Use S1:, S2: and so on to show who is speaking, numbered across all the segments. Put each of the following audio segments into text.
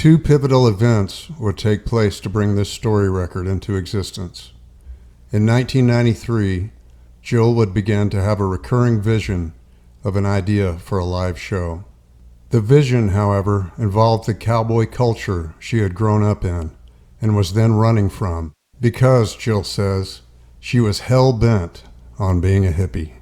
S1: Two pivotal events would take place to bring this story record into existence. In 1993, Jill would begin to have a recurring vision of an idea for a live show. The vision, however, involved the cowboy culture she had grown up in and was then running from because, Jill says, she was hell-bent on being a hippie.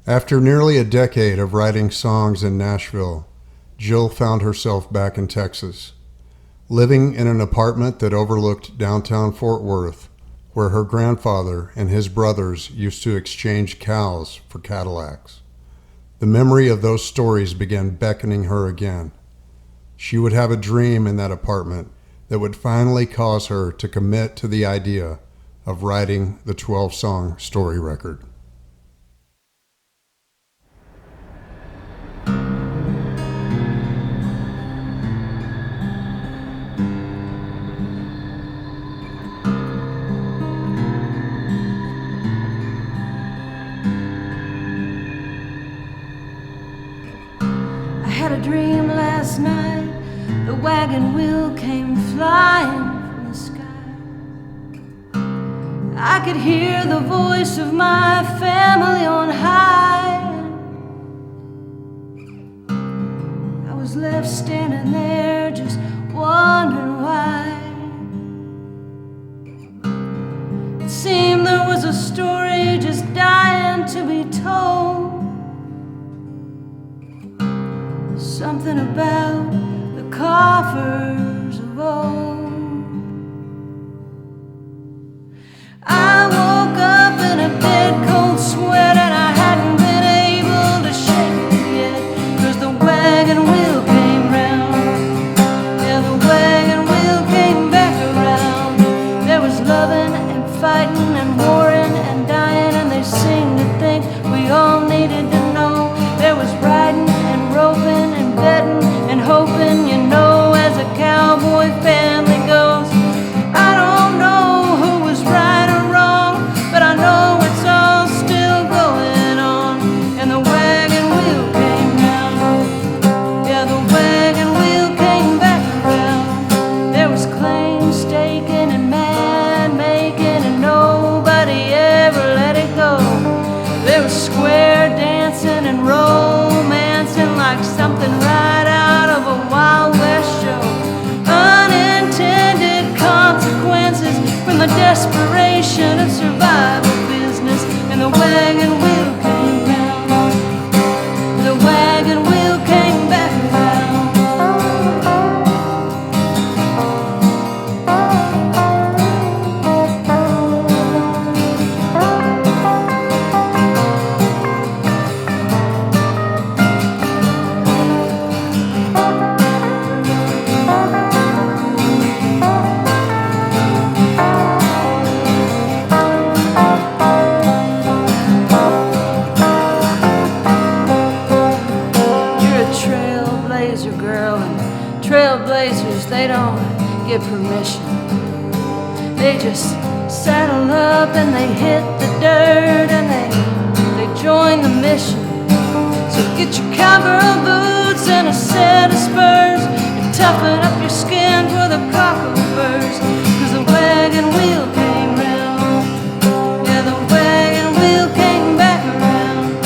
S1: After nearly a decade of writing songs in Nashville, Jill found herself back in Texas, living in an apartment that overlooked downtown Fort Worth, where her grandfather and his brothers used to exchange cows for Cadillacs. The memory of those stories began beckoning her again. She would have a dream in that apartment that would finally cause her to commit to the idea of writing the 12-song story record.
S2: I had a dream last night, the wagon wheel came flying from the sky. I could hear the voice of my family on high. I was left standing there just wondering why. It seemed there was a story just dying to be told. Something about the coffers of old. I woke up in a dead cold sweat and I hadn't been able to shake it yet, 'cause the wagon wheel came round. Yeah, the wagon wheel came back around. There was loving and fighting and warring and dying, and they seemed to think we all needed to know. There was riding and roping and betting and hoping, you know, as a cowboy family goes. I don't know who was right or wrong, but I know it's all still going on. And the wagon wheel came round. Yeah, the wagon wheel came back around. There was claim staking and man making, and nobody ever let it go. There was square dancing and romancing like something right out of a Wild West show. Unintended consequences from the desperation of survival business. And the wagon wheel came round. The wagon wheel came back around. Trailblazers, they don't get permission. They just saddle up and they hit the dirt and they join the mission. So get your cowgirl boots and a set of spurs and toughen up your skin for the cockle burst, 'cause the wagon wheel came round. Yeah, the wagon wheel came back around.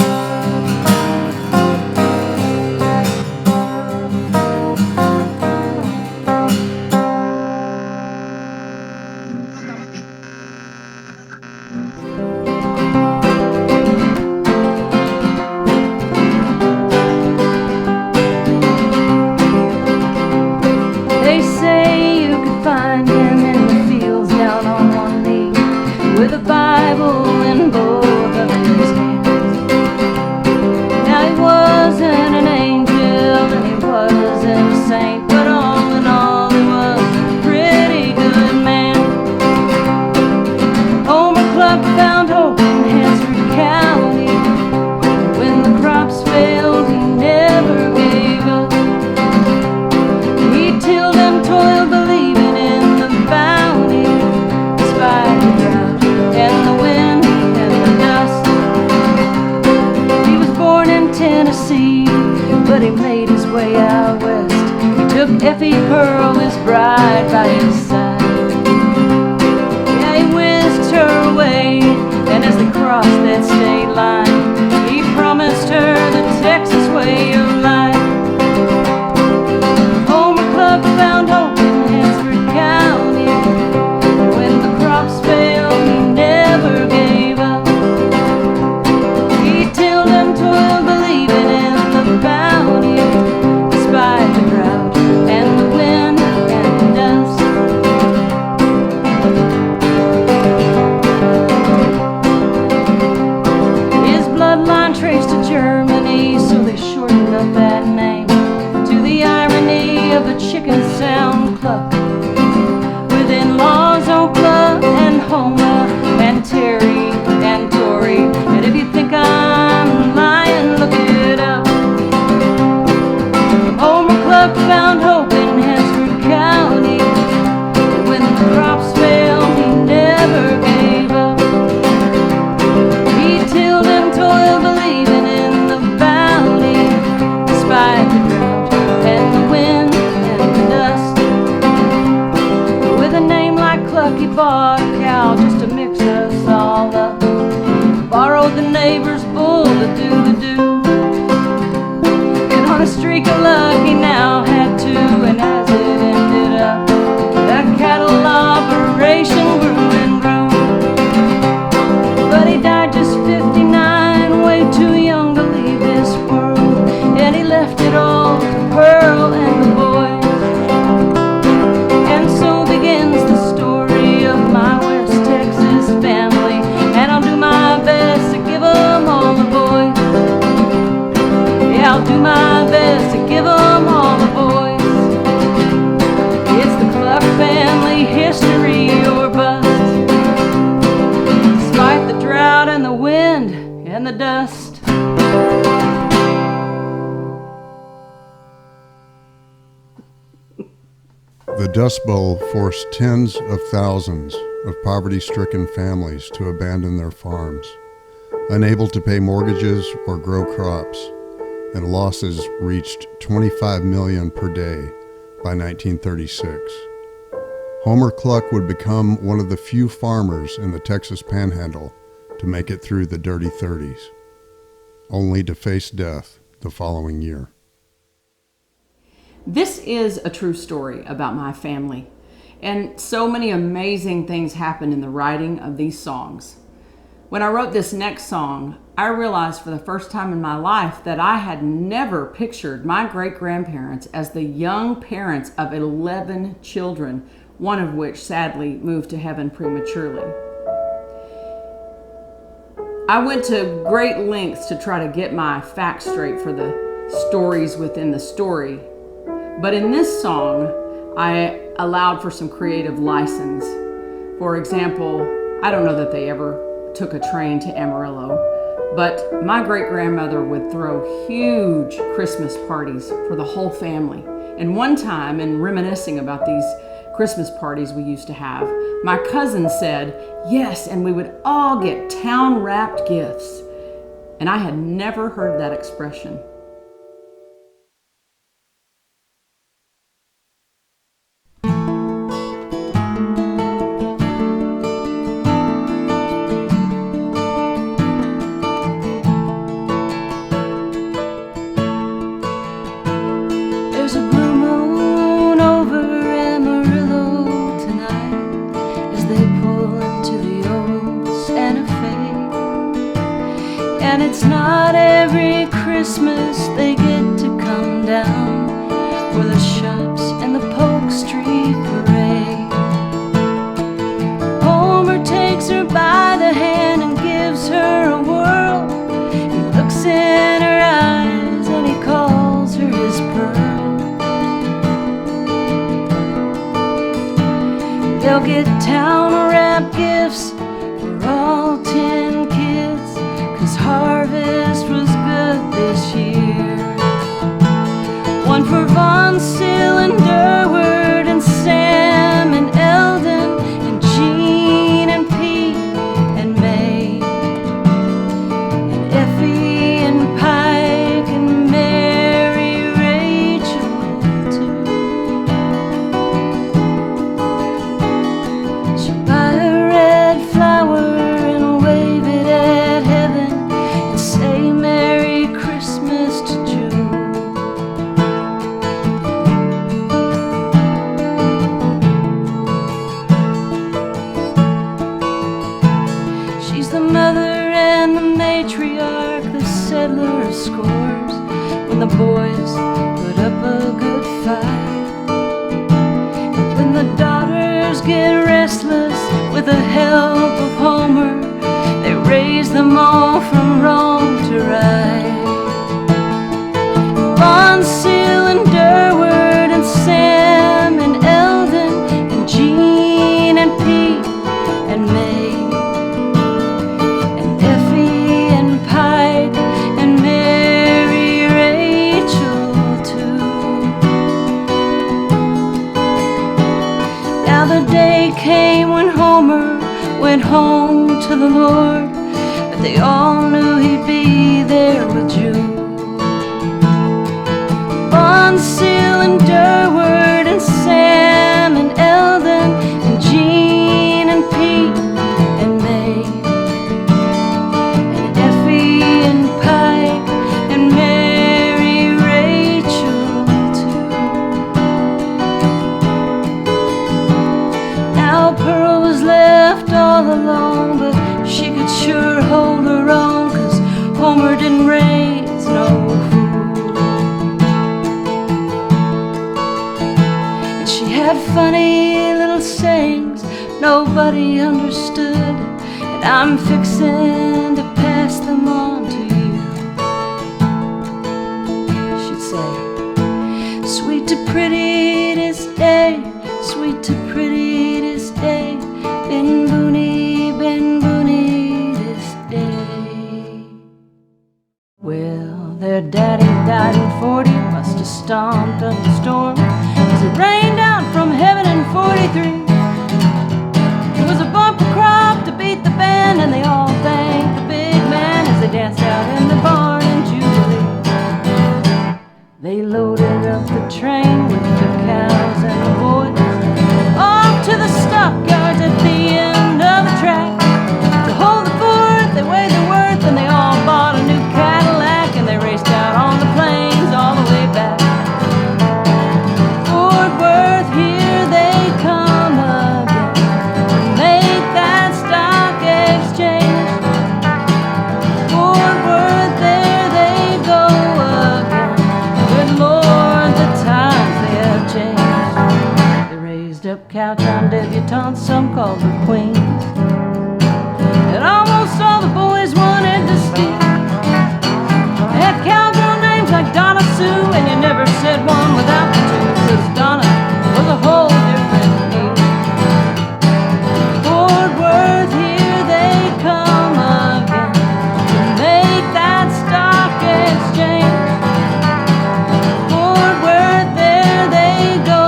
S2: They say you could find him in the fields down on one knee, with a Bible in both of his hands. Now he wasn't an angel and he wasn't a saint, but all in all he was a pretty good man. Homer Club found hope in Hansford County. When the crops failed, he never gave up. He tilled and toiled, believing in the bounty, despite the drought and the wind and the dust. He was born in Tennessee, but he made his way out west. He took took Effie Pearl, his bride, by his side. Yeah, he whisked her away, and as they crossed that state line, he promised her the Texas way of life. Homer Cluck found hope in Hansford County, and when the crops failed, he never gave up. He tilled and toiled, believing in the bounty, despite the drought and the wind and the dust. His bloodline traced to Germany, so they shortened up that name to the irony of the chicken sound cluck. With in-laws on Cluck and Homer and Terry and Dory, and if you think I'm lying, look it up. Homer Cluck found hope in Hansford County, and when the crops failed, he never gave up. He tilled and toiled, believing in the bounty, despite the drought and the wind and the dust. With a name like Cluck, he bought a cow just to mix us all up. Borrowed the neighbor's bull to do the do. And on a streak of luck, he now had two, and as it ended up, that cattle operation grew and grew. But he died just 59, way too young to leave this world, and he left it all to Pearl and the boys. And so begins the story of my West Texas family, and I'll do my best to give 'em all the boys. Yeah, I'll do my best to give 'em all the boys. It's the Cluck family, history or bust, despite the drought and the wind and the dust.
S1: The Dust Bowl forced tens of thousands of poverty-stricken families to abandon their farms, unable to pay mortgages or grow crops, and losses reached $25 million per day by 1936. Homer Cluck would become one of the few farmers in the Texas Panhandle to make it through the dirty 30s, only to face death the following year.
S3: This is a true story about my family, and so many amazing things happened in the writing of these songs. When I wrote this next song, I realized for the first time in my life that I had never pictured my great-grandparents as the young parents of 11 children, one of which sadly moved to heaven prematurely. I went to great lengths to try to get my facts straight for the stories within the story. But in this song, I allowed for some creative license. For example, I don't know that they ever took a train to Amarillo, but my great-grandmother would throw huge Christmas parties for the whole family. And one time, in reminiscing about these Christmas parties we used to have, my cousin said, yes, and we would all get town-wrapped gifts. And I had never heard that expression.
S2: There's a blue moon over Amarillo tonight as they pull into the old Santa Fe. And it's not every Christmas they get to come down for the shops and the Polk Street Parade. Homer takes her by the hand and gives her a whirl. He looks in her eyes and he calls her his pearl. They'll get town-wrapped gifts for all 10 kids, 'cause harvest was good this year. One for Von Sill and Durward and Sam and Eldon and Jean and Pete and May and Effie and Pike and Mary Rachel too. get restless with the help of Homer. They raise them all from wrong to right. Von Seal and Durward and Sam and Eldon and Jean and Pete and May and Effie and Pike and Mary Rachel too. Now the day came when Homer went home to the Lord, but they all knew he'd be there with Jude. Von Seal and Durward and Sam and Eldon and Jean and Pete and May and Effie and Pike and Mary Rachel too. Now Pearl was left all alone, but she could sure hold her own, 'cause Homer didn't raise no fool. And she had funny little sayings nobody understood, and I'm fixin' to pass them on to you. She'd say, sweet to pretty this day, sweet to pretty this day, Ben Booney this day. Well, their daddy died in 40, must have stomped up the storm, 'cause it rained down from heaven in 43. It was a bumper crop to beat the band, and they all thanked the big man as they danced out in the barn in Jubilee. They loaded up the train with the cows and the boys, off to the stockyards at the end of the track. To hold the fort, they weighed their worth, and they all bought a new Cadillac, and they raced out on the plains all the way back. Fort Worth, here they come again to make that stock exchange. Fort Worth, there they go again. Good Lord, the times they have changed. They raised up cow-town debutantes, some called the queens, and almost all the boys wanted to steal. They had cowgirl names like Donna Sue, and you never said one without the two, 'cause Donna was a whole different deal. Fort Worth, here they come again to make that stock exchange. Fort Worth, there they go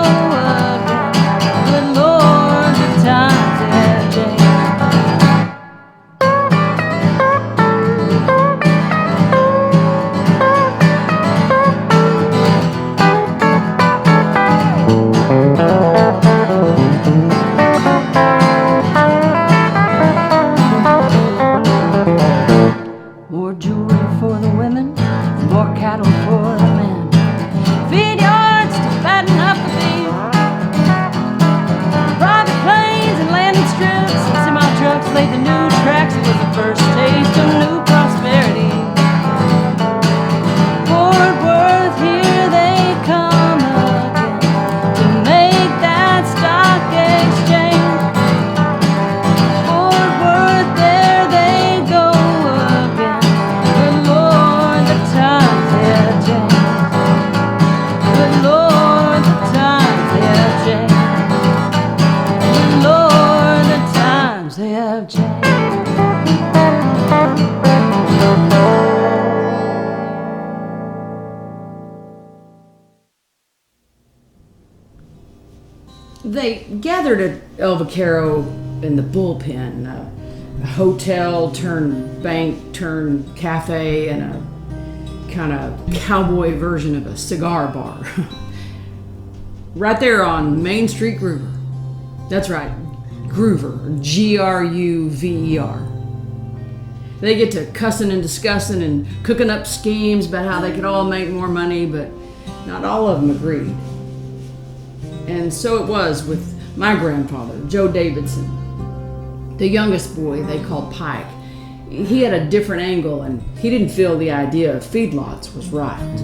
S2: again. Good Lord, the times they have changed. More jewelry for the women, more cattle for the men, feed yards to fatten up the beef, private planes and landing strips and semi-trucks laid the new tracks. It was the first taste of new prosperity. Fort Worth, here they come again to make that stock exchange. Fort Worth, there they go again. Good Lord, the times they have changed. Good Lord, the times they have changed. Good Lord, the times they have changed.
S3: They gathered at El Vaquero in the bullpen, a hotel turned bank turned cafe, and a kind of cowboy version of a cigar bar. Right there on Main Street, Groover. That's right, Groover, Gruver. They get to cussing and discussing and cooking up schemes about how they could all make more money, but not all of them agreed. And so it was with my grandfather, Joe Davidson, the youngest boy they called Pike. He had a different angle, and he didn't feel the idea of feedlots was right.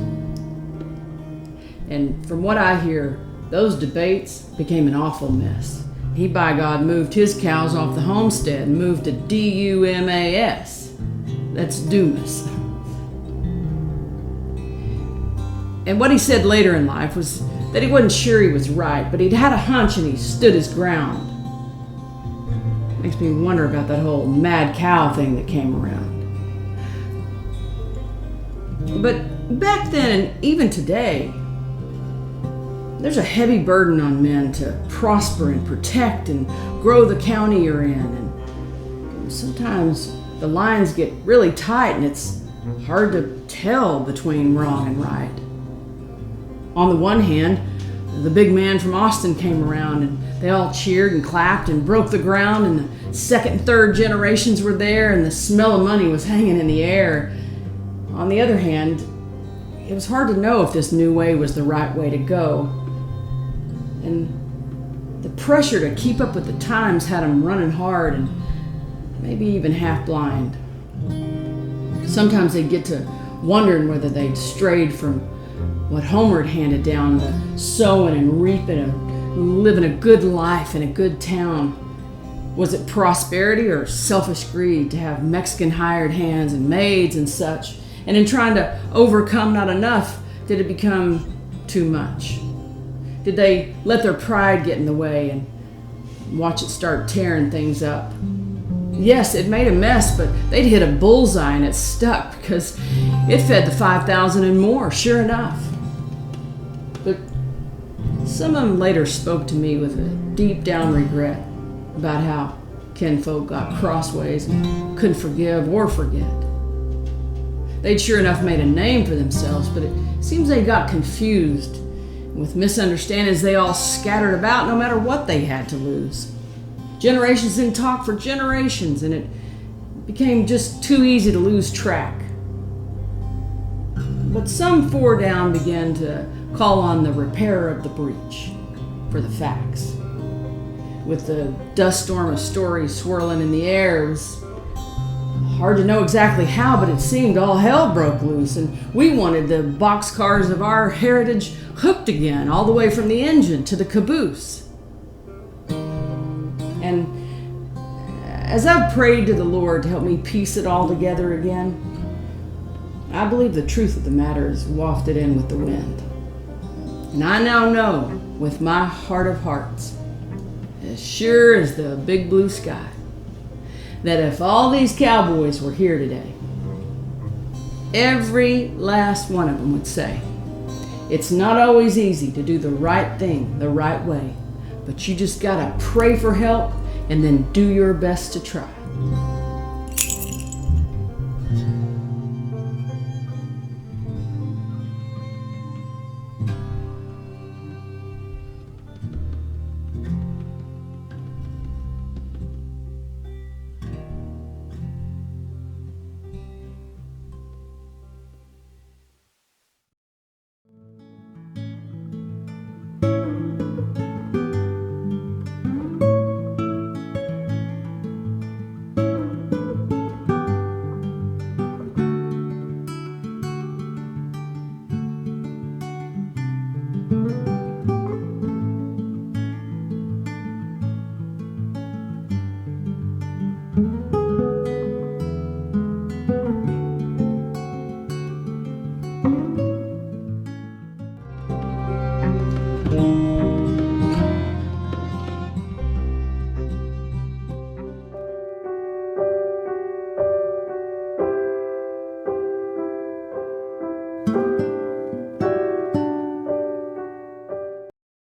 S3: And from what I hear, those debates became an awful mess. He, by God, moved his cows off the homestead and moved to D-U-M-A-S. That's Dumas. And what he said later in life was that he wasn't sure he was right, but he'd had a hunch and he stood his ground. Makes me wonder about that whole mad cow thing that came around. But back then and even today, there's a heavy burden on men to prosper and protect and grow the county you're in. And sometimes the lines get really tight and it's hard to tell between wrong and right. On the one hand, the big man from Austin came around and they all cheered and clapped and broke the ground, and the second and third generations were there and the smell of money was hanging in the air. On the other hand, it was hard to know if this new way was the right way to go. And the pressure to keep up with the times had them running hard and maybe even half blind. Sometimes they'd get to wondering whether they'd strayed from what Homer had handed down, the sowing and reaping and living a good life in a good town. Was it prosperity or selfish greed to have Mexican hired hands and maids and such? And in trying to overcome not enough, did it become too much? Did they let their pride get in the way and watch it start tearing things up? Yes, it made a mess, but they'd hit a bullseye and it stuck because it fed the 5,000 and more, sure enough. But some of them later spoke to me with a deep down regret about how kinfolk got crossways and couldn't forgive or forget. They'd sure enough made a name for themselves, but it seems they got confused. With misunderstandings, they all scattered about no matter what they had to lose. Generations didn't talk for generations, and it became just too easy to lose track. But some four down began to call on the repairer of the breach for the facts. With the dust storm of stories swirling in the air, it was hard to know exactly how, but it seemed all hell broke loose, and we wanted the boxcars of our heritage hooked again, all the way from the engine to the caboose. And as I've prayed to the Lord to help me piece it all together again, I believe the truth of the matter is wafted in with the wind. And I now know, with my heart of hearts, as sure as the big blue sky, that if all these cowboys were here today, every last one of them would say, it's not always easy to do the right thing the right way, but you just gotta pray for help and then do your best to try.